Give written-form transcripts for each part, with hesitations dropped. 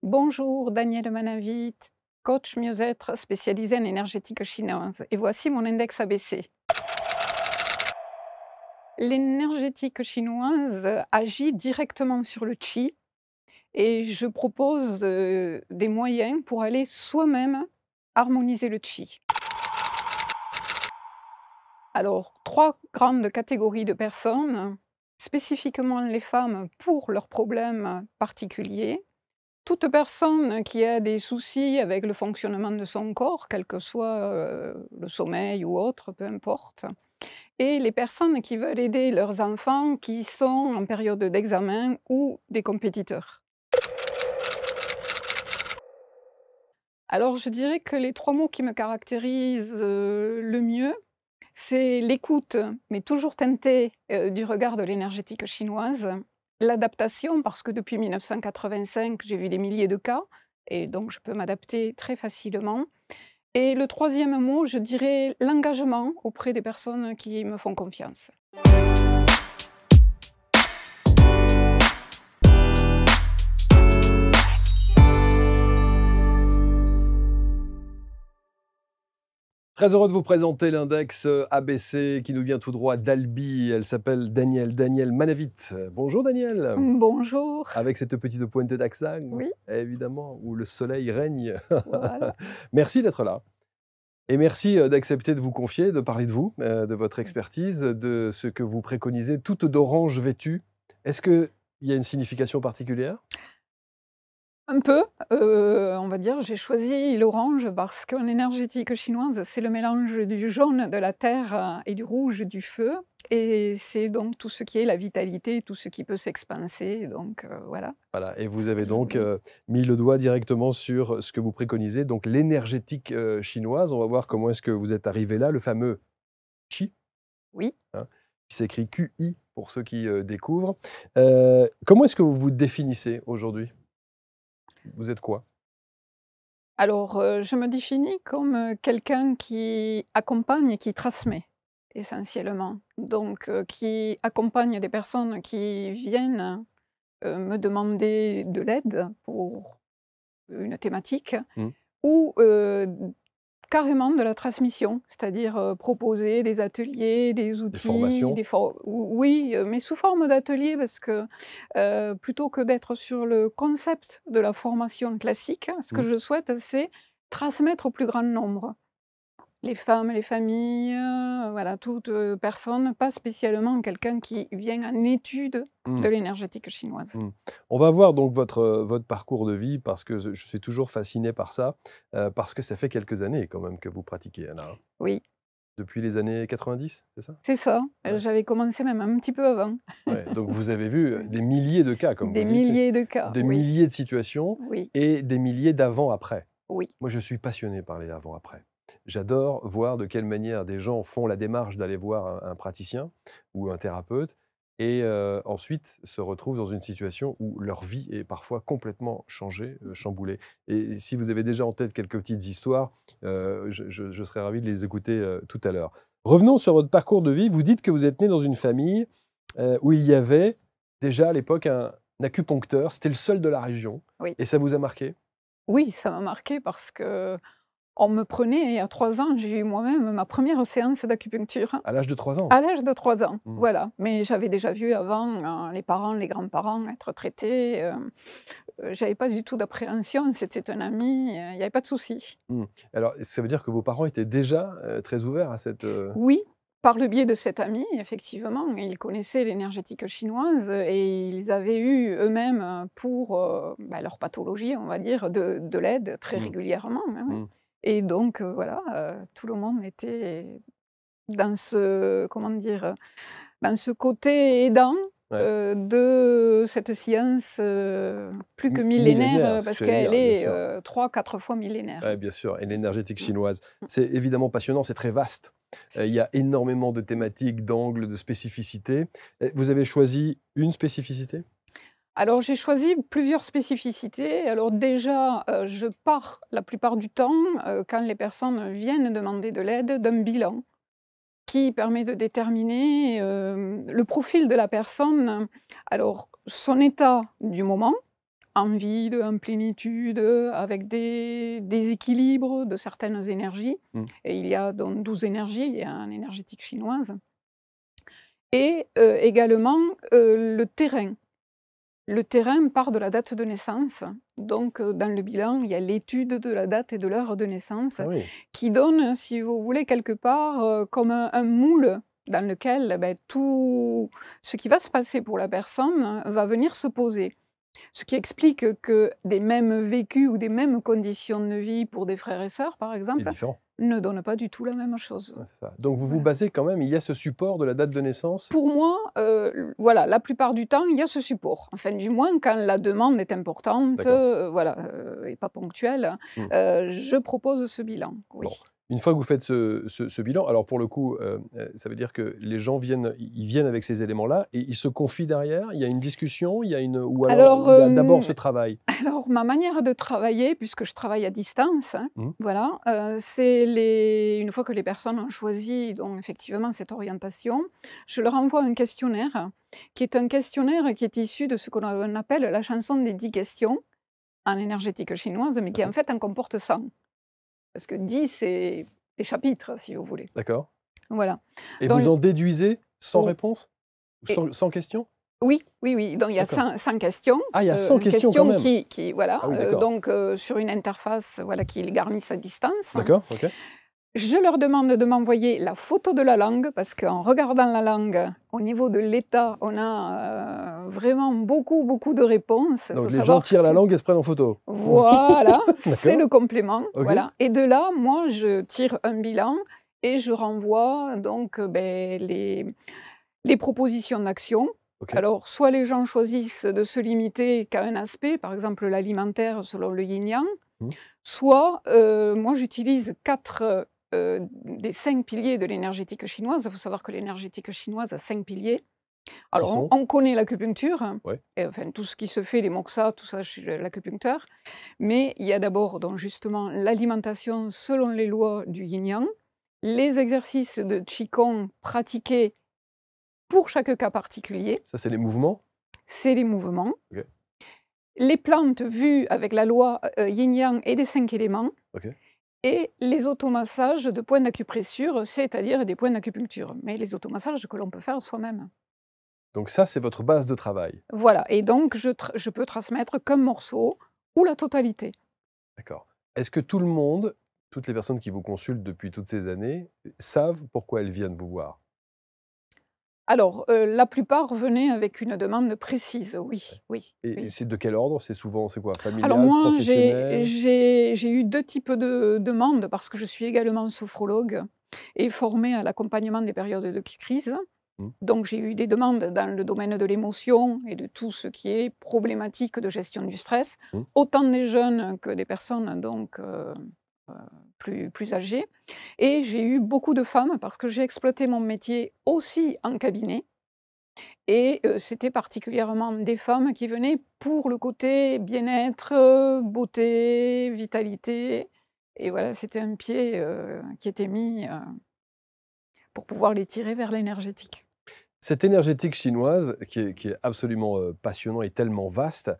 Bonjour, Danielle Manavit, coach mieux-être spécialisé en énergétique chinoise. Et voici mon index ABC. L'énergétique chinoise agit directement sur le qi et je propose des moyens pour aller soi-même harmoniser le qi. Alors, trois grandes catégories de personnes, spécifiquement les femmes pour leurs problèmes particuliers. Toute personne qui a des soucis avec le fonctionnement de son corps, quel que soit le sommeil ou autre, peu importe. Et les personnes qui veulent aider leurs enfants qui sont en période d'examen ou des compétiteurs. Alors je dirais que les trois mots qui me caractérisent le mieux, c'est l'écoute, mais toujours teintée du regard de l'énergétique chinoise, l'adaptation, parce que depuis 1985, j'ai vu des milliers de cas, et donc je peux m'adapter très facilement. Et le troisième mot, je dirais l'engagement auprès des personnes qui me font confiance. Très heureux de vous présenter l'index ABC qui nous vient tout droit d'Albi. Elle s'appelle Danielle Manavit. Bonjour Danielle. Bonjour. Avec cette petite pointe d'accent, Oui, évidemment, où le soleil règne. voilà. Merci d'être là. Et merci d'accepter de vous confier, de parler de vous, de votre expertise, de ce que vous préconisez, toute d'orange vêtue. Est-ce qu'il y a une signification particulière? Un peu, on va dire, j'ai choisi l'orange parce qu'en énergétique chinoise, c'est le mélange du jaune de la terre et du rouge du feu. Et c'est donc tout ce qui est la vitalité, tout ce qui peut s'expanser. Donc voilà. Voilà, et vous Ce avez que je donc voulais. mis le doigt directement sur ce que vous préconisez, donc l'énergétique chinoise. On va voir comment est-ce que vous êtes arrivé là, le fameux Qi, Oui. hein, qui s'écrit QI pour ceux qui découvrent. Comment est-ce que vous vous définissez aujourd'hui? Vous êtes quoi? Alors, je me définis comme quelqu'un qui accompagne et qui transmet, essentiellement. Donc, qui accompagne des personnes qui viennent me demander de l'aide pour une thématique Mmh. ou carrément de la transmission, c'est-à-dire proposer des ateliers, des Des outils, formations? oui, mais sous forme d'ateliers parce que plutôt que d'être sur le concept de la formation classique, ce que Mmh. je souhaite, c'est transmettre au plus grand nombre. Les femmes, les familles, voilà, toute personne, pas spécialement quelqu'un qui vient en étude Mmh. de l'énergétique chinoise. Mmh. On va voir donc votre parcours de vie parce que je suis toujours fasciné par ça, parce que ça fait quelques années quand même que vous pratiquez, Anna, hein? Oui, Depuis les années 90, c'est ça? c'est ça. Ouais. J'avais commencé même un petit peu avant. Ouais, donc vous avez vu, des milliers de cas, comme vous Des dites, milliers de cas, des oui, milliers de situations oui, et des milliers d'avant-après. oui. Moi, je suis passionné par les avant-après. J'adore voir de quelle manière des gens font la démarche d'aller voir un praticien ou un thérapeute et ensuite se retrouvent dans une situation où leur vie est parfois complètement changée, chamboulée. Et si vous avez déjà en tête quelques petites histoires, je serais ravi de les écouter, tout à l'heure. Revenons sur votre parcours de vie. Vous dites que vous êtes né dans une famille, où il y avait déjà à l'époque un acupuncteur. C'était le seul de la région Oui. et ça vous a marqué? Oui, ça m'a marquée parce qu'on me prenait et à 3 ans, j'ai eu moi-même ma première séance d'acupuncture, À l'âge de 3 ans? à l'âge de 3 ans, Mmh. voilà. Mais j'avais déjà vu avant, les parents, les grands-parents être traités, j'avais pas du tout d'appréhension, c'était un ami, il y avait pas de souci. Mmh. Alors, ça veut dire que vos parents étaient déjà, très ouverts à cette, Oui, par le biais de cet ami, effectivement, ils connaissaient l'énergétique chinoise et ils avaient eu eux-mêmes, pour, leur pathologie, on va dire, de l'aide très mmh, régulièrement, hein, ouais. mmh, Et donc voilà, tout le monde était dans ce comment dire? Dans ce côté aidant, ouais. de cette science, plus que millénaire, Millénaire, ce que parce j'allais qu'elle dire, bien est, sûr. 3-4 fois millénaire. Ouais, bien sûr, et l'énergétique Mmh. chinoise. Mmh. C'est évidemment passionnant, c'est très vaste. Il y a énormément de thématiques, d'angles, de spécificités. Vous avez choisi une spécificité? Alors j'ai choisi plusieurs spécificités. Alors déjà, je pars la plupart du temps, quand les personnes viennent demander de l'aide, d'un bilan qui permet de déterminer, le profil de la personne. Alors son état du moment, en vide, en plénitude, avec des équilibres de certaines énergies. Mmh. Et il y a donc 12 énergies en énergétique chinoise. Et également le terrain. Le terrain part de la date de naissance. Donc, dans le bilan, il y a l'étude de la date et de l'heure de naissance Ah oui, qui donne, si vous voulez, quelque part comme un moule dans lequel tout ce qui va se passer pour la personne va venir se poser. Ce qui explique que des mêmes vécus ou des mêmes conditions de vie pour des frères et sœurs, par c'est exemple, différent. ne donnent pas du tout la même chose. Ouais, c'est ça. Donc vous vous Voilà. basez quand même, il y a ce support de la date de naissance? Pour moi, voilà, la plupart du temps, il y a ce support. Enfin, du moins, quand la demande est importante, D'accord. voilà, et pas ponctuelle, Mmh. je propose ce bilan, Bon, oui. une fois que vous faites ce bilan, alors pour le coup, ça veut dire que les gens ils viennent avec ces éléments-là et ils se confient derrière? Il y a une discussion? Il y a une ou alors Alors, il y a d'abord ce travail? alors ma manière de travailler, puisque je travaille à distance, hein, Mmh. voilà, une fois que les personnes ont choisi donc effectivement cette orientation, je leur envoie un questionnaire, qui est un questionnaire qui est issu de ce qu'on appelle la chanson des 10 questions en énergétique chinoise, mais qui en D'accord, fait en comporte 100. Parce que 10, c'est des chapitres, si vous voulez. d'accord, Voilà. et vous Donc en déduisez sans ou réponse? Ou et sans question? oui, oui, oui, donc il y a D'accord. 100 questions, Ah, il y a 100 questions quand questions même? qui voilà, Ah oui, d'accord. donc sur une interface, voilà, qu'ils garnissent à distance. D'accord, OK. Je leur demande de m'envoyer la photo de la langue, parce qu'en regardant la langue, au niveau de l'état, on a, vraiment beaucoup, beaucoup de réponses. Il faut Donc les gens savoir tirent la que langue et se prennent en photo? voilà, c'est D'accord, le complément, OK, voilà, et de là, moi, je tire un bilan et je renvoie donc, les propositions d'action. OK. Alors, soit les gens choisissent de se limiter qu'à un aspect, par exemple l'alimentaire selon le yin-yang, Mmh. soit, moi j'utilise 4 des 5 piliers de l'énergétique chinoise. Il faut savoir que l'énergétique chinoise a 5 piliers. Qui Alors, sont? on connaît l'acupuncture, hein, Ouais. et enfin tout ce qui se fait, les moxas, tout ça chez l'acupuncteur. Mais il y a d'abord donc justement l'alimentation selon les lois du yin-yang, les exercices de qigong pratiqués pour chaque cas particulier, Ça, c'est les mouvements? c'est les mouvements, OK, les plantes vues avec la loi yin-yang et des 5 éléments, OK. et les automassages de points d'acupressure, c'est-à-dire des points d'acupuncture, mais les automassages que l'on peut faire soi-même. Donc ça, c'est votre base de travail? Voilà, et donc je peux transmettre qu'un morceau ou la totalité. D'accord. Est-ce que tout le monde, toutes les personnes qui vous consultent depuis toutes ces années, savent pourquoi elles viennent vous voir? Alors, la plupart venaient avec une demande précise, Ouais. oui, oui, Et oui. c'est de quel ordre? C'est souvent c'est quoi? Alors Familial, moi, professionnel? j'ai eu 2 types de demandes parce que je suis également sophrologue et formée à l'accompagnement des périodes de crise. Mmh. Donc j'ai eu des demandes dans le domaine de l'émotion et de tout ce qui est problématique de gestion du stress, Mmh. autant des jeunes que des personnes donc heu, plus âgées, et j'ai eu beaucoup de femmes parce que j'ai exploité mon métier aussi en cabinet, et c'était particulièrement des femmes qui venaient pour le côté bien-être, beauté, vitalité, et voilà, c'était un pied, qui était mis, pour pouvoir les tirer vers l'énergétique. Cette énergétique chinoise qui est absolument, passionnant et tellement vaste,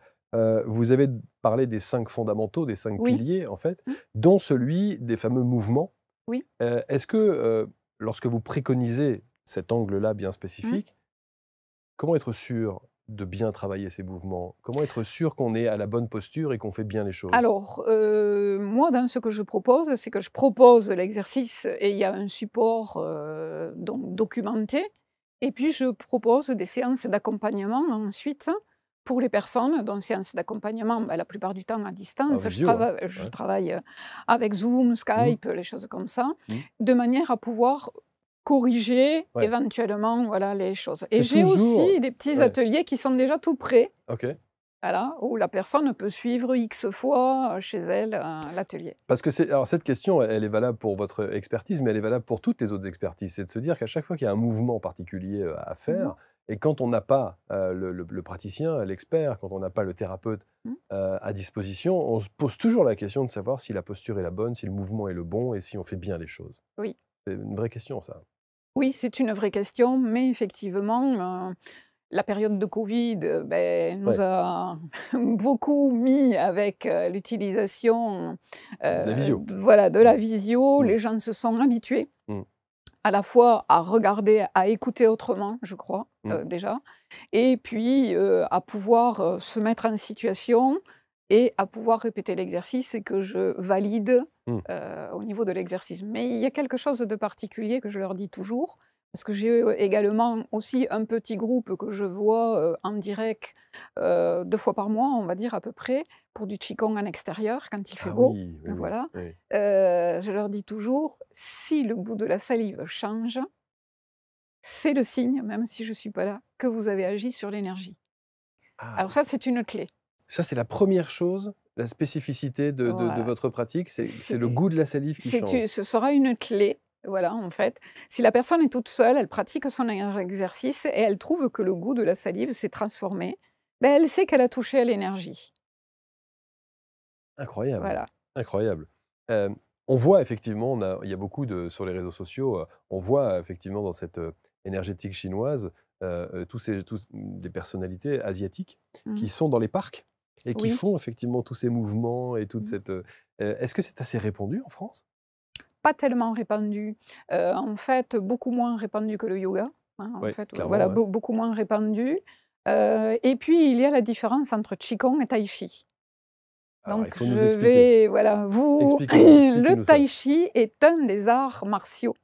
vous avez parlé des 5 fondamentaux, des 5 Oui. piliers en fait, Mmh. dont celui des fameux mouvements. Oui. Est-ce que, lorsque vous préconisez cet angle-là bien Mmh. spécifique, comment être sûr de bien travailler ces mouvements? Comment être sûr qu'on est à la bonne posture et qu'on fait bien les choses? Alors, moi, dans ce que je propose, c'est que je propose l'exercice et il y a un support, donc documenté, et puis je propose des séances d'accompagnement ensuite pour les personnes. Donc séances d'accompagnement, la plupart du temps à En distance. visio, hein? Je Ouais. travaille, avec Zoom, Mmh. Skype, les choses comme ça, Mmh. de manière à pouvoir corriger Ouais. éventuellement, voilà, les choses. Et C'est j'ai toujours aussi des petits ouais, ateliers qui sont déjà tout prêts. OK. Voilà, où la personne peut suivre X fois, chez elle, l'atelier. Parce que alors cette question, elle est valable pour votre expertise, mais elle est valable pour toutes les autres expertises. C'est de se dire qu'à chaque fois qu'il y a un mouvement particulier, à Mmh. faire et quand on n'a pas, le praticien, l'expert, quand on n'a pas le thérapeute, Mmh. à disposition, on se pose toujours la question de savoir si la posture est la bonne, si le mouvement est le bon et si on fait bien les choses. Oui. C'est une vraie question ça. Oui, c'est une vraie question, mais effectivement, la période de Covid, nous Ouais, a beaucoup mis avec, l'utilisation, la visio. voilà, de Mmh. la visio. Mmh. Les gens se sont habitués Mmh. à la fois à regarder, à écouter autrement, je crois, Mmh. déjà, et puis, à pouvoir, se mettre en situation et à pouvoir répéter l'exercice et que je valide, Mmh. au niveau de l'exercice. Mais il y a quelque chose de particulier que je leur dis toujours, parce que j'ai, également aussi un petit groupe que je vois, en direct, 2 fois par mois, on va dire à peu près, pour du qigong en extérieur quand il fait Ah beau, oui, oui, oui, voilà. oui. Je leur dis toujours: «Si le goût de la salive change, c'est le signe, même si je ne suis pas là, que vous avez agi sur l'énergie». Ah, Alors ça, c'est une clé. ça, c'est la première chose, la spécificité de Voilà. votre pratique, c'est le C'est goût de la salive qui change? ce sera une clé, voilà, en fait. Si la personne est toute seule, elle pratique son exercice et elle trouve que le goût de la salive s'est transformé, elle sait qu'elle a touché à l'énergie. Incroyable, Voilà. incroyable. On voit effectivement, il y a beaucoup de sur les réseaux sociaux, on voit effectivement dans cette, énergétique chinoise, tous des personnalités asiatiques Mmh. qui sont dans les parcs et qui Oui. font effectivement tous ces mouvements et toute Mmh. cette, est-ce que c'est assez répandu en France? Pas tellement répandu, en fait, beaucoup moins répandu que le yoga, hein, en Oui, fait, clairement, voilà, ouais. beaucoup moins répandu, et puis il y a la différence entre qigong et tai chi. Alors il Donc faut je nous expliquer. vais voilà, vous le Expliquez-nous ça. tai chi est un des arts martiaux,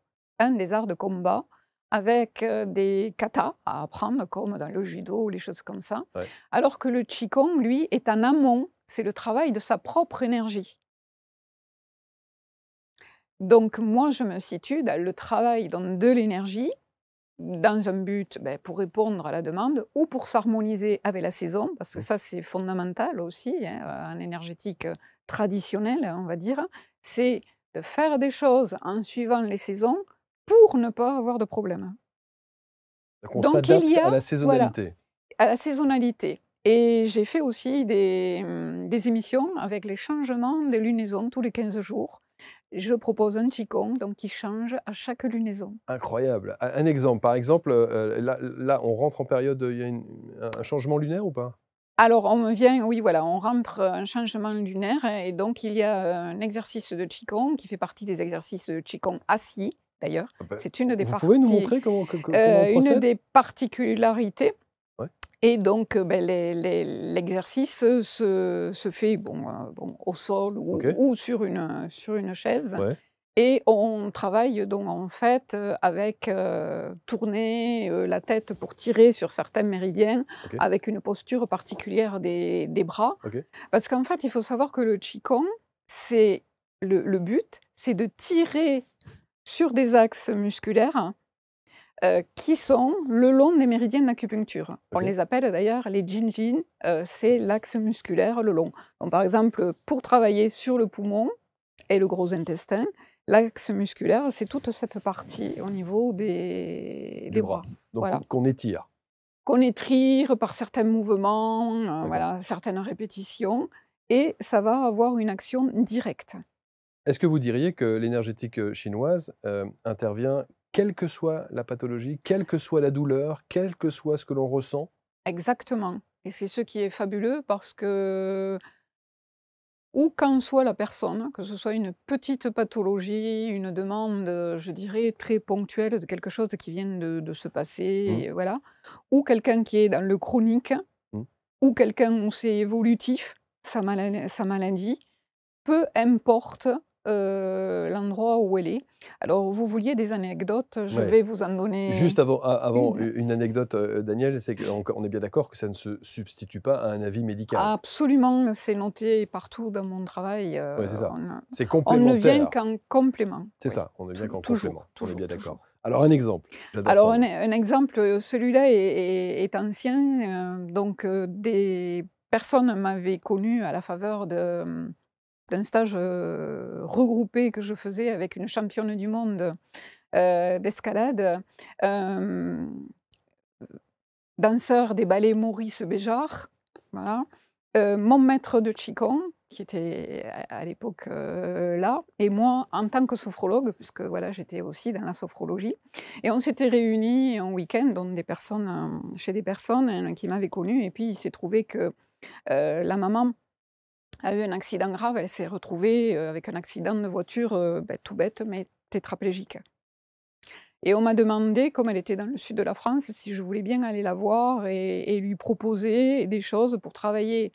un des arts de combat avec, des katas à apprendre comme dans le judo ou les choses comme ça. Ouais. Alors que le qigong, lui, est en amont, c'est le travail de sa propre énergie. Donc moi, je me situe dans le travail dans de l'énergie, dans un but, pour répondre à la demande ou pour s'harmoniser avec la saison, parce que Mmh. ça, c'est fondamental aussi, hein, en énergétique, traditionnelle, on va dire. C'est de faire des choses en suivant les saisons pour ne pas avoir de problème. Donc on Donc il s'adapte y à a, la voilà, saisonnalité. à la saisonnalité, et j'ai fait aussi des émissions avec les changements des lunaisons tous les 15 jours. Je propose un qigong donc qui change à chaque lunaison. Incroyable. Un exemple, par exemple, là, on rentre en période, il y a un changement lunaire ou pas? Alors on me vient, oui, voilà, on rentre, un changement lunaire et donc il y a un exercice de qigong qui fait partie des exercices de qigong assis d'ailleurs. Ah bah, C'est une des vous pouvez nous parties, montrer comment on une procède? des particularités, Ouais, et donc l'exercice se fait au sol OK, ou sur une chaise. ouais, Et on travaille donc en fait, avec, tourner, la tête pour tirer sur certains méridiens, OK, avec une posture particulière des bras. OK. Parce qu'en fait, il faut savoir que le qigong, c'est le but, c'est de tirer sur des axes musculaires, qui sont le long des méridiens d'acupuncture. On OK. les appelle d'ailleurs les Jin-Jin, c'est l'axe musculaire le long. Donc par exemple, pour travailler sur le poumon et le gros intestin, l'axe musculaire, c'est toute cette partie au niveau Du des bras. bras, donc Voilà. qu'on étire. Qu'on étire par certains mouvements, D'accord. voilà, certaines répétitions, et ça va avoir une action directe. Est-ce que vous diriez que l'énergétique, chinoise, intervient quelle que soit la pathologie, quelle que soit la douleur, quel que soit ce que l'on ressent? Exactement, et c'est ce qui est fabuleux parce que où qu'en soit la personne, que ce soit une petite pathologie, une demande, je dirais très ponctuelle de quelque chose qui vient de se Mmh, passer, et voilà, ou quelqu'un qui est dans le chronique, mmh. ou quelqu'un où c'est évolutif, sa maladie, peu importe, l'endroit où elle est. Alors vous vouliez des anecdotes, je Ouais. vais vous en Juste donner avant une. une anecdote, Daniel, c'est qu'on est bien d'accord que ça ne se substitue pas à un avis médical? Absolument, c'est noté partout dans mon travail, Ouais, c'est ça. C'est on ne vient complémentaire. qu'en complément, C'est oui. ça, on est bien qu'en Toujours, complément. On est toujours, bien d'accord. toujours. Alors un exemple, j'adore Alors ça moi. un exemple, celui-là est ancien, donc des personnes m'avaient connue à la faveur d'un stage, regroupé que je faisais avec une championne du monde, d'escalade, hem, danseur des ballets Maurice Béjart, voilà, mon maître de qigong qui était à l'époque là, et moi en tant que sophrologue, puisque voilà, j'étais aussi dans la sophrologie. Et on s'était réunis un week-end chez des personnes qui m'avaient connue, et puis il s'est trouvé que la maman a eu un accident grave, elle s'est retrouvée avec un accident de voiture tout bête, mais tétraplégique. Et on m'a demandé, comme elle était dans le sud de la France, si je voulais bien aller la voir et lui proposer des choses pour travailler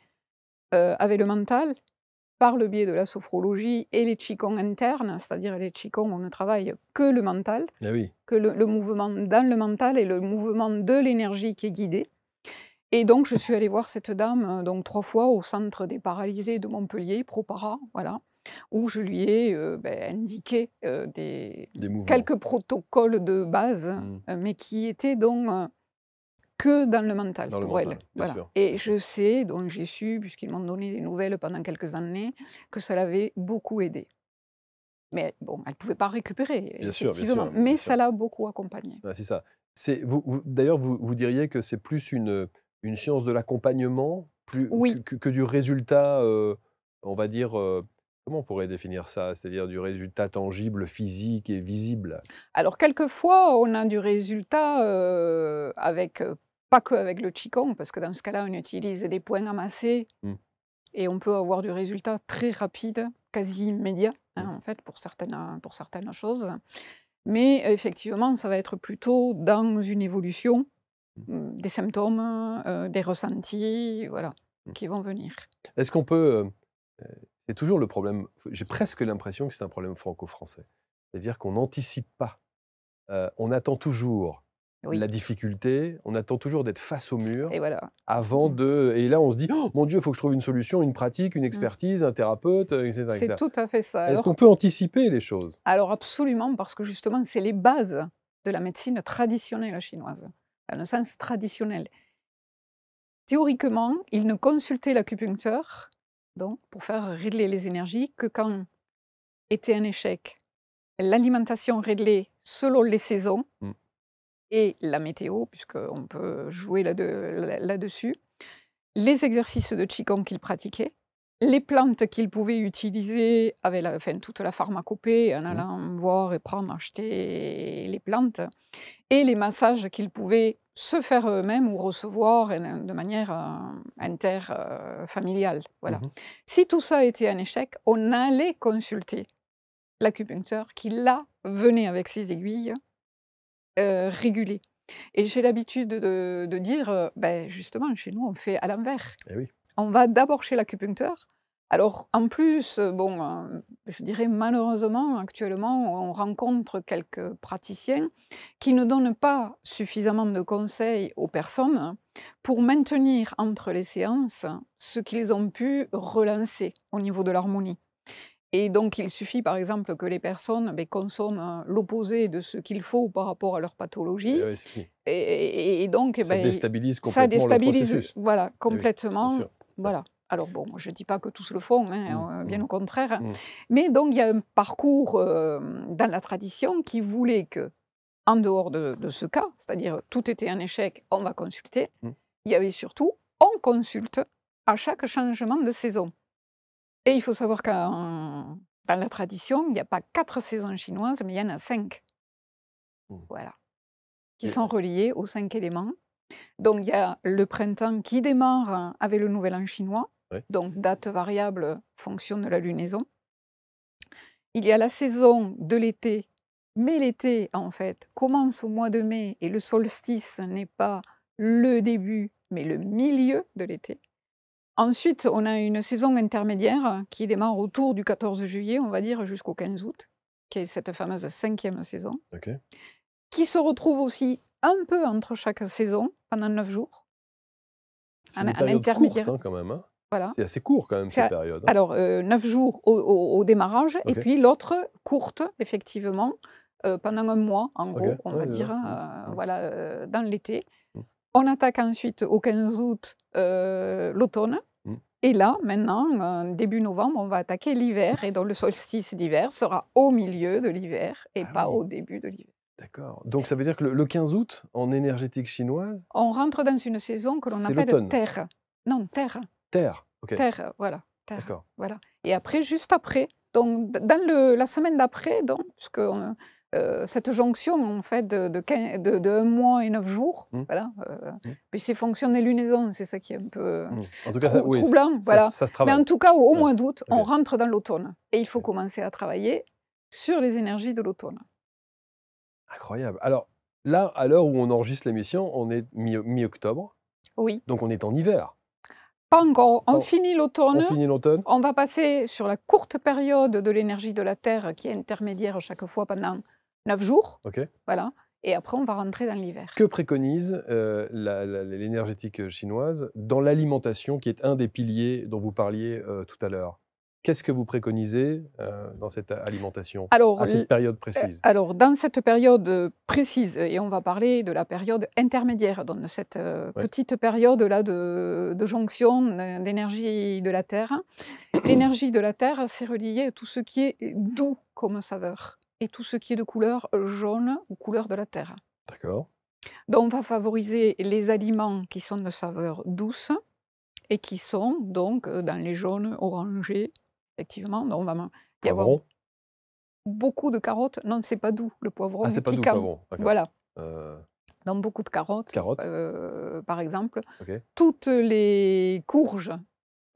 avec le mental, par le biais de la sophrologie et les qigong internes, c'est-à-dire les qigong, on ne travaille que le mental, Ah oui, que le mouvement dans le mental et le mouvement de l'énergie qui est guidé. Et donc je suis allée voir cette dame donc 3 fois au centre des paralysés de Montpellier, ProPara, voilà, où je lui ai indiqué des mouvements. quelques protocoles de base, Mmh. mais qui étaient donc que dans le mental Dans le pour elle. mental, bien Voilà. sûr, Et bien sûr. je sais, donc j'ai su, puisqu'ils m'ont donné des nouvelles pendant quelques années, que ça l'avait beaucoup aidée. Mais bon, elle ne pouvait pas récupérer, Bien sûr, bien effectivement, sûr, mais bien ça sûr. l'a beaucoup accompagnée. Ouais, c'est ça. C'est d'ailleurs, vous diriez que c'est plus une science de l'accompagnement plus Oui, que du résultat, on va dire, comment on pourrait définir ça? C'est-à-dire du résultat tangible, physique et visible? alors quelquefois, on a du résultat pas que avec le qigong, parce que dans ce cas-là, on utilise des points amassés Mmh, et on peut avoir du résultat très rapide, quasi immédiat, mmh, en fait, pour certaines choses. Mais effectivement, ça va être plutôt dans une évolution mmh, des symptômes, des ressentis, voilà, mmh. qui vont venir. Est-ce qu'on peut, c'est toujours le problème, j'ai presque l'impression que c'est un problème franco-français. C'est-à-dire qu'on n'anticipe pas. On attend toujours Oui, la difficulté, on attend toujours d'être face au mur et voilà. avant Mmh. de et là on se dit: «Oh mon Dieu, il faut que je trouve une solution, une pratique, une Mmh. expertise, un thérapeute, et cetera, et C'est cetera». tout à fait ça. Est-ce qu'on peut anticiper les choses? Alors absolument, parce que justement, c'est les bases de la médecine traditionnelle chinoise, dans le sens traditionnel. Théoriquement, ils ne consultaient l'acupuncteur, donc pour faire régler les énergies, que quand était un échec l'alimentation réglée selon les saisons Mmh, et la météo, puisqu'on peut jouer là-dessus, les exercices de Qigong qu'ils pratiquaient, les plantes qu'ils pouvaient utiliser avec toute la pharmacopée, en mmh, allant voir et prendre, acheter les plantes, et les massages qu'ils pouvaient se faire eux-mêmes ou recevoir de manière interfamiliale. Voilà. mmh. Si tout ça était un échec, on allait consulter l'acupuncteur qui, là, venait avec ses aiguilles réguler. Et j'ai l'habitude de dire, justement, chez nous, on fait à l'envers. Eh oui. On va d'abord chez l'acupuncteur. Alors, en plus, je dirais malheureusement, actuellement, on rencontre quelques praticiens qui ne donnent pas suffisamment de conseils aux personnes pour maintenir entre les séances ce qu'ils ont pu relancer au niveau de l'harmonie. Et donc, il suffit, par exemple, que les personnes consomment l'opposé de ce qu'il faut par rapport à leur Eh pathologie. oui, c'est fini. Et donc, Ça déstabilise ça complètement le déstabilise, processus. voilà, Eh oui, bien complètement. sûr. Ouais. Voilà. Alors bon, je ne dis pas que tous le font, Mmh, hein, bien mmh, au contraire. mmh, Mais donc, il y a un parcours dans la tradition qui voulait que, en dehors de ce cas, c'est-à-dire tout était un échec, on va consulter, mmh. il y avait surtout, on consulte à chaque changement de saison. Et il faut savoir dans la tradition, il n'y a pas 4 saisons chinoises, mais il y en a 5, Mmh. voilà, qui Et sont reliées aux 5 éléments. Donc il y a le printemps qui démarre avec le nouvel an chinois, ouais. donc date variable, fonction de la lunaison. Il y a la saison de l'été, mais l'été, en fait, commence au mois de mai et le solstice n'est pas le début, mais le milieu de l'été. Ensuite, on a une saison intermédiaire qui démarre autour du 14 juillet, on va dire, jusqu'au 15 août, qui est cette fameuse 5e saison, OK. qui se retrouve aussi un peu entre chaque saison, pendant 9 jours, C'est des en périodes courtes, intermédiaire. hein, quand même, hein? Voilà. C'est assez court quand même C'est ces a périodes, hein? Alors, 9 jours au démarrage et OK. puis l'autre courte, effectivement, pendant un mois, en OK. gros, on Ouais, va c'est dire, ça. Mmh, mmh, voilà, dans l'été. mmh, On attaque ensuite au 15 août, l'automne. mmh. Et là, maintenant, début novembre, on va attaquer l'hiver et donc le solstice d'hiver sera au milieu de l'hiver et Ah pas oui, au début de l'hiver. d'accord. Donc ça veut dire que le 15 août, en énergétique chinoise, On rentre dans une saison que l'on c'est appelle l'automne? terre. Non, terre, Terre, OK. terre, voilà. terre. D'accord. Voilà. Et après, juste après, donc dans la semaine d'après, donc, puisque cette jonction, en fait, de 1 mois et 9 jours, Mmh. voilà, Mmh. puis c'est fonction des lunaisons, c'est ça qui est un peu Mmh. En tout cas, ça oui, troublant, voilà. ça se Mais travaille. en tout cas, au Ouais. mois d'août, OK. on rentre dans l'automne et il faut OK. commencer à travailler sur les énergies de l'automne. Incroyable. Alors là, à l'heure où on enregistre l'émission, on est mi-octobre, Oui, donc on est en hiver. pas encore. On On finit on l'automne, finit l'automne? on va passer sur la courte période de l'énergie de la Terre qui est intermédiaire chaque fois pendant 9 jours, OK. voilà, et après on va rentrer dans l'hiver. Que préconise, l'énergétique, chinoise dans l'alimentation qui est un des piliers dont vous parliez, tout à l'heure? Qu'est-ce que vous préconisez, dans cette alimentation, Alors, à cette période précise? alors dans cette période, précise, et on va parler de la période intermédiaire, donc de cette, Ouais. petite période-là de jonction, d'énergie de la Terre. L'énergie de la Terre, c'est relié à tout ce qui est doux comme saveur et tout ce qui est de couleur jaune ou couleur de la Terre. D'accord. Donc on va favoriser les aliments qui sont de saveur douce et qui sont donc, dans les jaunes, orangés, effectivement. Donc on va y avoir Poivron? beaucoup de carottes. Non, c'est pas doux, le poivron Ah, est c'est pas doux, piquant. poivron, d'accord. Voilà, Heu, donc beaucoup de carottes, carottes? par exemple. OK, Toutes les courges,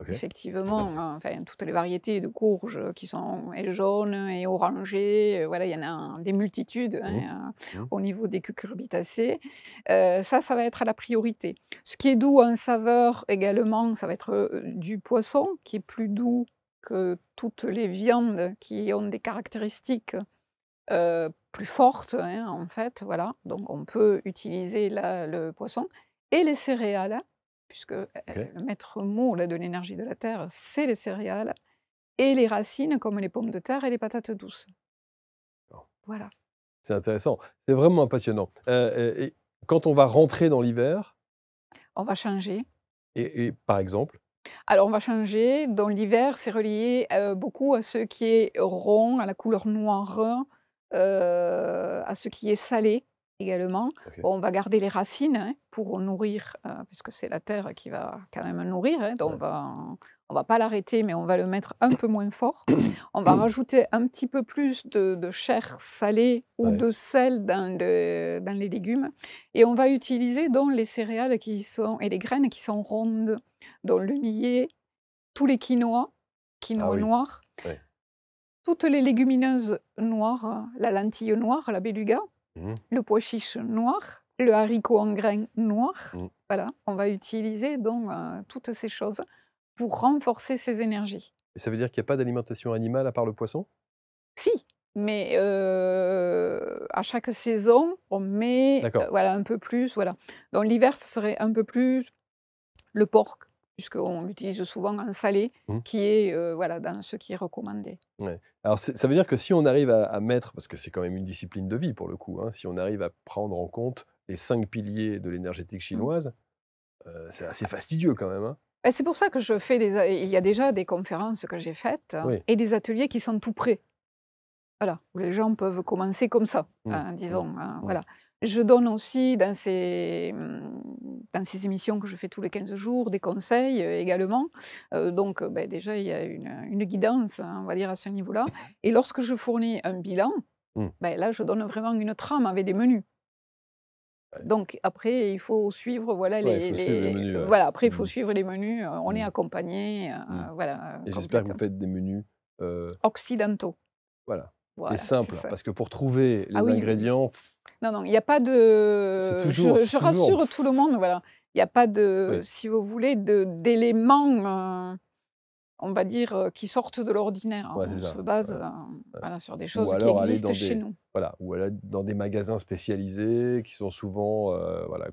OK. effectivement, enfin toutes les variétés de courges qui sont et jaunes et orangées, voilà, il y en a des multitudes, Mmh. hein, Mmh. au niveau des cucurbitacées. Ça va être la priorité. Ce qui est doux en saveur également, ça va être, du poisson qui est plus doux que toutes les viandes qui ont des caractéristiques plus forte, hein, en fait, voilà. Donc on peut utiliser là le poisson et les céréales, puisque, OK. le maître mot là de l'énergie de la terre, c'est les céréales et les racines comme les pommes de terre et les patates douces. D'accord. Voilà. C'est intéressant. C'est vraiment passionnant. Et quand on va rentrer dans l'hiver On va changer. et par exemple? Alors on va changer, dans l'hiver, c'est relié, beaucoup à ce qui est rond, à la couleur noire, à ce qui est salé également. OK. Bon, on va garder les racines, hein, pour nourrir, puisque c'est la terre qui va quand même nourrir, hein, donc Ouais. on va pas l'arrêter, mais on va le mettre un peu moins fort. On va rajouter un petit peu plus de chair salée ou Ouais. de sel dans les légumes et on va utiliser donc les céréales qui sont et les graines qui sont rondes, donc le millet, tous les quinoa, Ah quinoa oui. noir, Ouais. toutes les légumineuses noires, la lentille noire, la béluga, Mmh. le pois chiche noir, le haricot en grains noir. Mmh. Voilà, on va utiliser donc toutes ces choses pour renforcer ces énergies. Et ça veut dire qu'il y a pas d'alimentation animale à part le poisson? Si, mais à chaque saison, on met, D'accord. voilà, un peu plus, voilà. Dans l'hiver, ce serait un peu plus le porc, puisqu'on l'utilise souvent en salé, Mmh. qui est, voilà, dans ce qui est recommandé. Ouais. Alors ça veut dire que si on arrive à mettre parce que c'est quand même une discipline de vie pour le coup, hein, si on arrive à prendre en compte les 5 piliers de l'énergétique Mmh. chinoise, c'est assez fastidieux quand même, hein? Bah, c'est pour ça que je fais il y a déjà des conférences que j'ai faites Oui. et des ateliers qui sont tout prêts. Voilà, où les gens peuvent commencer comme ça, Mmh. hein, Mmh. disons, hein, Mmh. voilà. Je donne aussi dans ces émissions que je fais tous les 15 jours, des conseils, également. Donc, beh, déjà, il y a une guidance, hein, on va dire, à ce niveau-là et lorsque je fournis un bilan, Mmh. beh, là, je donne vraiment une trame avec des menus. Ouais. Donc après, il faut suivre, voilà, Ouais, il faut suivre le menu, ouais. voilà, après, il faut Mmh. suivre les menus, on est Mmh. accompagné, Mmh. voilà, Et j'espère que vous complètement. faites des menus, Occidentaux, voilà, et voilà, c'est simples, ça. parce que pour trouver Ah les oui, oui, oui. ingrédients, Non, non, il y a pas c'est de toujours c'est je toujours rassure tout le monde, voilà. Il y a pas de, oui, si vous voulez, d'éléments, on va dire, qui sortent de l'ordinaire. ouais, c'est On se ça, base, ouais, ouais. voilà, sur des Ou choses qui alors aller existent dans chez des nous. voilà, ou aller dans des magasins spécialisés qui sont souvent, voilà,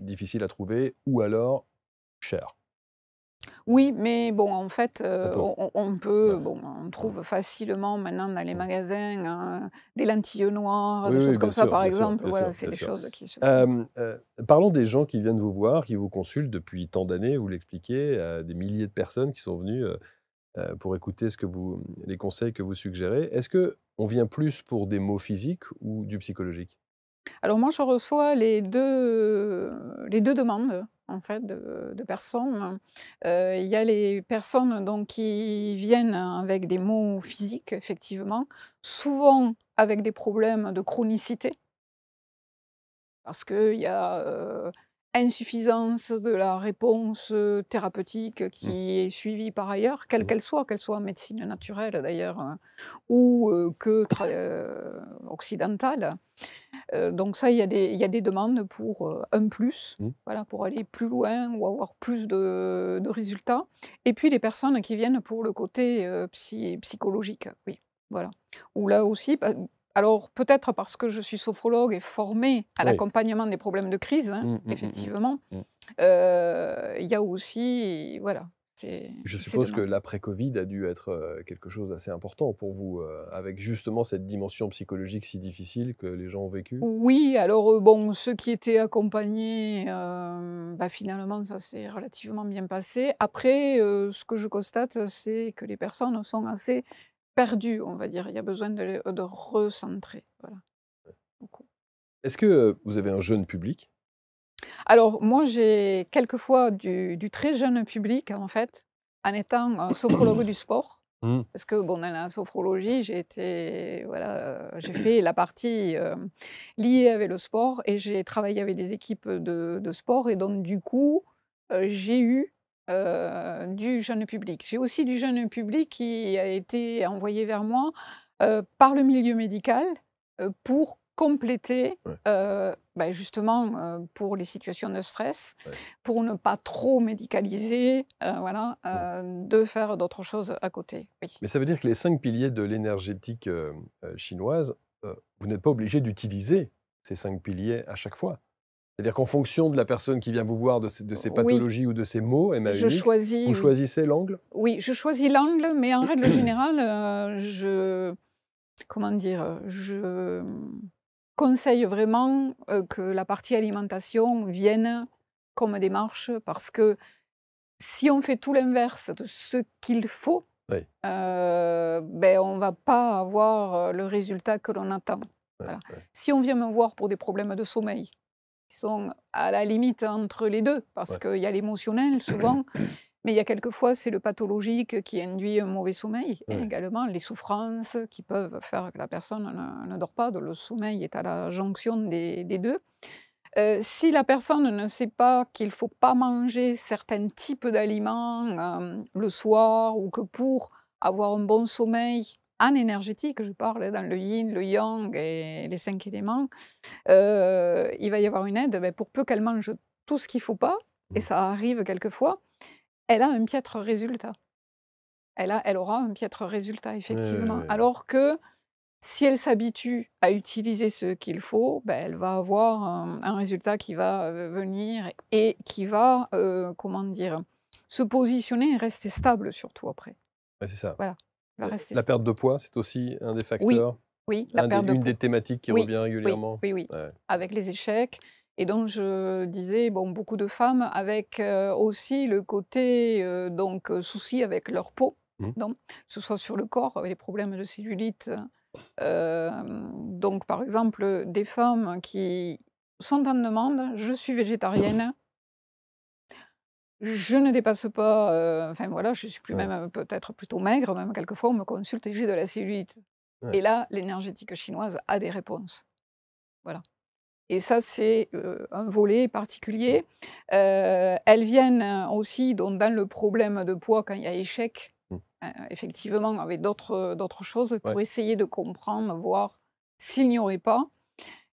difficiles à trouver ou alors chers, Oui, mais bon, en fait, un peu. on Ouais. peut bon, on Mmh. trouve facilement maintenant dans les Mmh. magasins, des lentilles noires, Oui, des oui, choses comme ça, par bien sûr, exemple. bien Voilà, sûr, c'est bien des sûr. choses qui se font. Parlons des gens qui viennent vous voir, qui vous consultent depuis tant d'années, vous l'expliquez, des milliers de personnes qui sont venues, pour écouter les conseils que vous suggérez. Est-ce qu'on vient plus pour des maux physiques ou du psychologique? Alors moi, je reçois les 2 demandes. en fait, de personnes. Il y a les personnes donc qui viennent avec des maux physiques, effectivement, souvent avec des problèmes de chronicité. Parce qu'il y a, insuffisance de la réponse, thérapeutique Mmh. qui est suivie par ailleurs, quelle Mmh. qu'elle soit en médecine naturelle d'ailleurs, ou que occidentale. Donc ça, il y a des demandes pour, un plus, Mmh. voilà, pour aller plus loin ou avoir plus de résultats. Et puis les personnes qui viennent pour le côté, psychologique, oui, voilà. Où là aussi, bah, alors peut-être parce que je suis sophrologue et formée à Oui. l'accompagnement des problèmes de crise, hein, Mmh, mmh, mmh, mmh. effectivement, Mmh. il y a aussi, voilà, Je ces suppose que demandes. l'après-Covid a dû être, quelque chose d'assez important pour vous, avec justement cette dimension psychologique si difficile que les gens ont vécue? Oui, alors, bon, ceux qui étaient accompagnés, bah, finalement, ça s'est relativement bien passé. Après, ce que je constate, c'est que les personnes sont assez perdues, on va dire. Il y a besoin de recentrer, voilà, beaucoup. Est-ce que, vous avez un jeune public? Alors moi, j'ai quelquefois du très jeune public, en fait, en étant, sophrologue du sport. Mmh. Parce que bon, dans la sophrologie, j'ai fait la partie, liée avec le sport et j'ai travaillé avec des équipes de sport et donc du coup, j'ai eu, du jeune public. J'ai aussi du jeune public qui a été envoyé vers moi, par le milieu médical, pour compléter, Ouais, bah, justement, pour les situations de stress, ouais, pour ne pas trop médicaliser, voilà, mmh. de faire d'autres choses à côté, oui. Mais ça veut dire que les 5 piliers de l'énergétique, chinoise, vous n'êtes pas obligé d'utiliser ces 5 piliers à chaque fois? C'est-à-dire qu'en fonction de la personne qui vient vous voir, de ses Oui, pathologies ou de ses maux, je MAUX, choisis, vous oui. choisissez l'angle? Oui, je choisis l'angle, mais en règle générale, comment dire? Je conseille vraiment, que la partie alimentation vienne comme démarche parce que si on fait tout l'inverse de ce qu'il faut, Oui, beh, on va pas avoir, le résultat que l'on attend. ouais, Voilà. ouais. Si on vient me voir pour des problèmes de sommeil, qui sont à la limite entre les 2, parce Ouais. qu'il y a l'émotionnel souvent, mais il y a quelquefois c'est le pathologique qui induit un mauvais sommeil et Ouais. également les souffrances qui peuvent faire que la personne ne dort pas. Donc le sommeil est à la jonction des 2. Si la personne ne sait pas qu'il ne faut pas manger certains types d'aliments, le soir ou que pour avoir un bon sommeil en énergétique, je parle dans le yin, le yang et les 5 éléments, il va y avoir une aide, beh, pour peu qu'elle mange tout ce qu'il ne faut pas, et Mmh. ça arrive quelquefois, elle a un piètre résultat. Elle aura un piètre résultat Ouais, ouais, effectivement. ouais, ouais. Alors que si elle s'habitue à utiliser ce qu'il faut, bah, elle va avoir un résultat qui va, venir et qui va, comment dire? Se positionner et rester stable surtout après. Ouais, c'est ça. Voilà, il va rester La perte stable. de poids, c'est aussi un des Oui, facteurs? oui, la perte de Une poids. des thématiques qui Oui, revient oui, régulièrement? oui, oui, Ouais. avec les échecs et donc je disais, bon, beaucoup de femmes avec, aussi le côté, donc souci avec leur peau, Mmh. donc que ce soit sur le corps, avec les problèmes de cellulite, donc par exemple, des femmes qui sont en demande: «Je suis végétarienne, je ne dépasse pas, enfin voilà, je suis plus Ouais, même, peut-être plutôt maigre, même quelquefois on me consulte et j'ai de la cellulite». ouais. Et là, l'énergétique chinoise a des réponses, voilà. Et ça, c'est, un volet Mmh. particulier. Elles viennent aussi donc dans le problème de poids quand il y a échec, Mmh. effectivement avec d'autres choses Ouais. pour essayer de comprendre, voir s'il n'y aurait pas.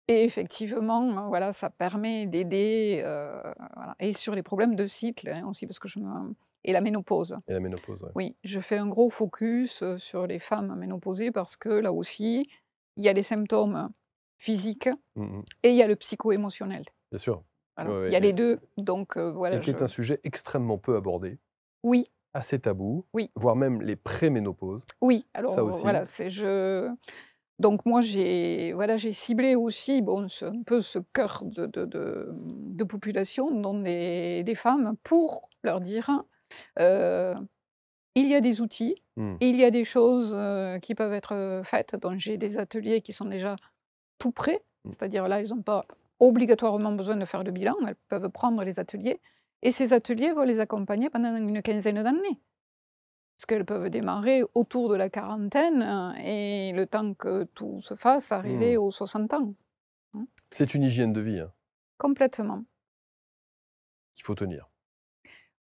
Et effectivement, voilà, ça permet d'aider, voilà, et sur les problèmes de cycle, hein, aussi parce que je me et la ménopause. Et la ménopause, ouais. Oui, je fais un gros focus, sur les femmes ménopausées parce que là aussi, il y a les symptômes physiques Mmh mh. et il y a le psycho-émotionnel. Bien sûr. Ouais, Voilà, il ouais y a les 2, donc voilà, et qui je est un sujet extrêmement peu abordé, oui, assez tabou, oui, voire même les préménopauses, oui, ça alors, aussi. voilà, c'est je donc moi j'ai voilà, j'ai ciblé aussi, bon, ce un peu ce cœur de population, dont des femmes, pour leur dire, heu: «Il y a des outils, Mmh. il y a des choses, qui peuvent être, faites». Donc j'ai des ateliers qui sont déjà tout prêts, Mmh. c'est-à-dire là, elles ont pas obligatoirement besoin de faire le bilan, elles peuvent prendre les ateliers Et ces ateliers vont les accompagner pendant une quinzaine d'années. Parce qu'elles peuvent démarrer autour de la quarantaine et le temps que tout se fasse, arriver Mmh. aux 60 ans. Hein. C'est une hygiène de vie, hein, Complètement. qu'il faut tenir.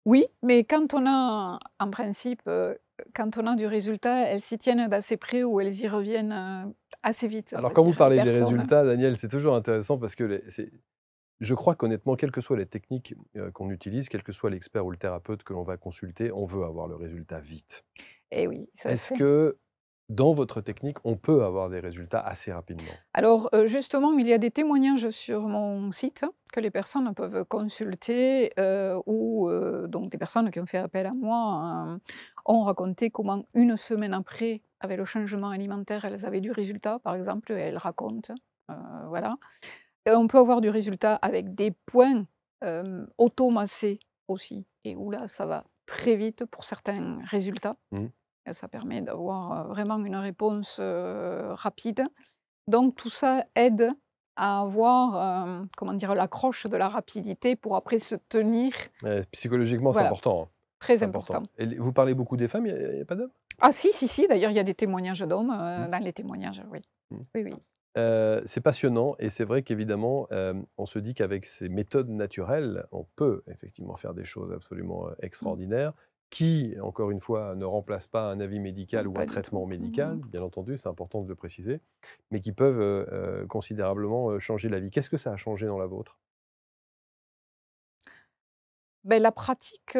Oui, mais quand on a, en principe, quand on a du résultat, elles s'y tiennent d'assez près ou elles y reviennent assez vite, on Alors va quand vous dire. Les parlez des personnes. résultats, Daniel, c'est toujours intéressant parce que je crois qu'honnêtement, quelles que soient les techniques, qu'on utilise, quel que soit l'expert ou le thérapeute que l'on va consulter, on veut avoir le résultat vite. Eh oui, ça Est-ce c'est. que dans votre technique, on peut avoir des résultats assez rapidement? Alors, justement, il y a des témoignages sur mon site que les personnes peuvent consulter, où, donc des personnes qui ont fait appel à moi, ont raconté comment une semaine après, avec le changement alimentaire, elles avaient du résultat, par exemple, et elles racontent, voilà. Et on peut avoir du résultat avec des points, automassés aussi et où là, ça va très vite pour certains résultats Mmh. et ça permet d'avoir, vraiment une réponse, rapide. Donc tout ça aide à avoir, comment dire? L'accroche de la rapidité pour après se tenir. Psychologiquement, c'est Voilà, important, hein. très C'est important. important. Et vous parlez beaucoup des femmes, il y a pas d'hommes? Ah si, si, si, d'ailleurs il y a des témoignages d'hommes, Mmh. dans les témoignages, oui. Mmh. Oui, oui. C'est passionnant et c'est vrai qu'évidemment, on se dit qu'avec ces méthodes naturelles, on peut effectivement faire des choses absolument, Mmh. extraordinaires qui, encore une fois, ne remplacent pas un avis médical ou un Pas du tout. traitement Mmh médical, mh. bien entendu, c'est important de le préciser, mais qui peuvent, considérablement, changer la vie. Qu'est-ce que ça a changé dans la vôtre? La pratique,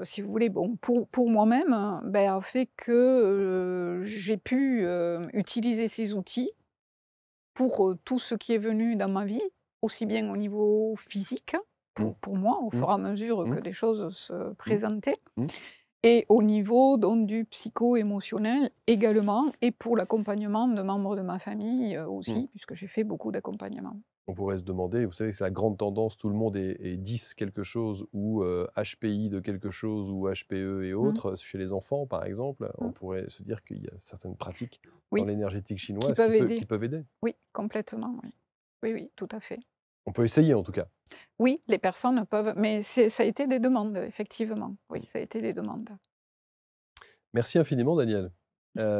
si vous voulez, bon, pour moi-même, hein, a fait que, j'ai pu, utiliser ces outils pour, tout ce qui est venu dans ma vie, aussi bien au niveau physique, Mmh. pour moi, au Mmh. fur et à mesure Mmh. que des choses se Mmh. présentaient Mmh. et au niveau donc du psycho-émotionnel également et pour l'accompagnement de membres de ma famille, Mmh. aussi, puisque j'ai fait beaucoup d'accompagnement. On pourrait se demander, vous savez que c'est la grande tendance, tout le monde est 10 quelque chose ou HPI de quelque chose ou HPE et Mmh, autres. Chez les enfants, par exemple, on mmh. pourrait se dire qu'il y a certaines pratiques dans Oui, l'énergétique qui chinoise peuvent qui aider. peuvent aider. Oui, complètement, oui. Oui, oui, tout à fait. On peut essayer en tout cas. Oui, les personnes peuvent mais ça a été des demandes, effectivement. Oui, Mmh. ça a été des demandes. Merci infiniment Daniel.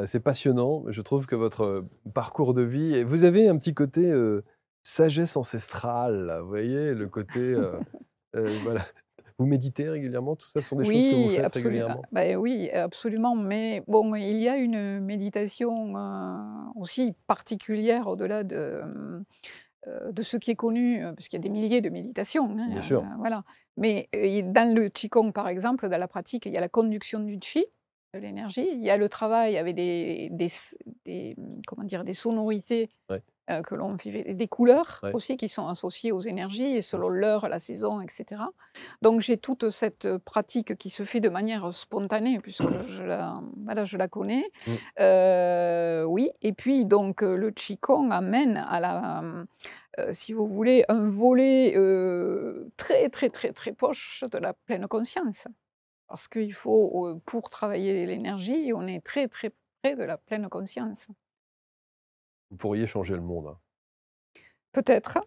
C'est passionnant. Je trouve que votre, parcours de vie et vous avez un petit côté, sagesse ancestrale là, vous voyez? Le côté, voilà. Vous méditez régulièrement? Tout ça ce sont des choses que vous Oui, faites régulièrement? oui, absolument, mais bon, il y a une méditation, aussi particulière au-delà de ce qui est connu, parce qu'il y a des milliers de méditations, Bien sûr. hein, voilà. Mais, dans le qigong, par exemple, dans la pratique, il y a la conduction du qi, de l'énergie, il y a le travail avec comment dire? Des sonorités, Ouais. que l'on vivait des couleurs Ouais. aussi qui sont associées aux énergies et Mmh. selon l'heure, la saison et cetera. Donc j'ai toute cette, pratique qui se fait de manière spontanée puisque voilà, je la connais. Mmh. Oui et puis donc le qigong amène à si vous voulez, un volet, très, très, très, très proche de la pleine conscience. Parce qu'il faut, pour travailler l'énergie, on est très, très près de la pleine conscience. Vous pourriez changer le monde, hein. Peut-être,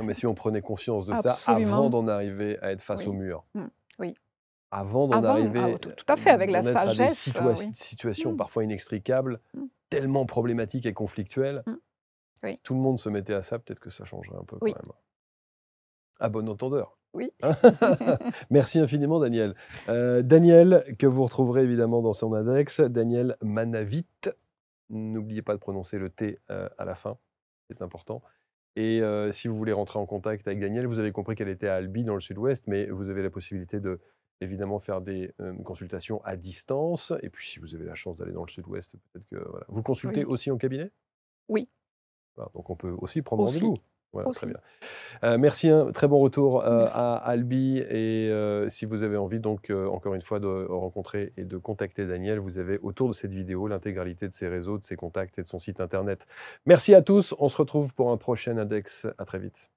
Non, mais si on prenait conscience de ça avant absolument, d'en arriver à être face au oui. mur, Mmh, oui. avant d'en Avant, arriver, tout à fait, avec la d'en être à des sagesse, oui. situations Mmh, parfois inextricables, mmh, tellement problématiques et conflictuelles, mmh, oui, tout le monde se mettait à ça, peut-être que ça changerait un peu quand oui, même. À bon entendeur. oui. Merci infiniment Daniel. Daniel, que vous retrouverez évidemment dans son index, Daniel Manavit. N'oubliez pas de prononcer le T, à la fin, c'est important. Et si vous voulez rentrer en contact avec Danielle, vous avez compris qu'elle était à Albi dans le sud-ouest, mais vous avez la possibilité de évidemment faire des, consultations à distance et puis si vous avez la chance d'aller dans le sud-ouest, peut-être que voilà. Vous consultez Oui, aussi en cabinet? oui, Voilà, donc on peut aussi prendre aussi, rendez-vous. Voilà, très aussi. bien. Merci, hein, très bon retour, Merci. à Albi et si vous avez envie donc, encore une fois de rencontrer et de contacter Daniel, vous avez autour de cette vidéo l'intégralité de ses réseaux, de ses contacts et de son site internet. Merci à tous, on se retrouve pour un prochain index. À très vite.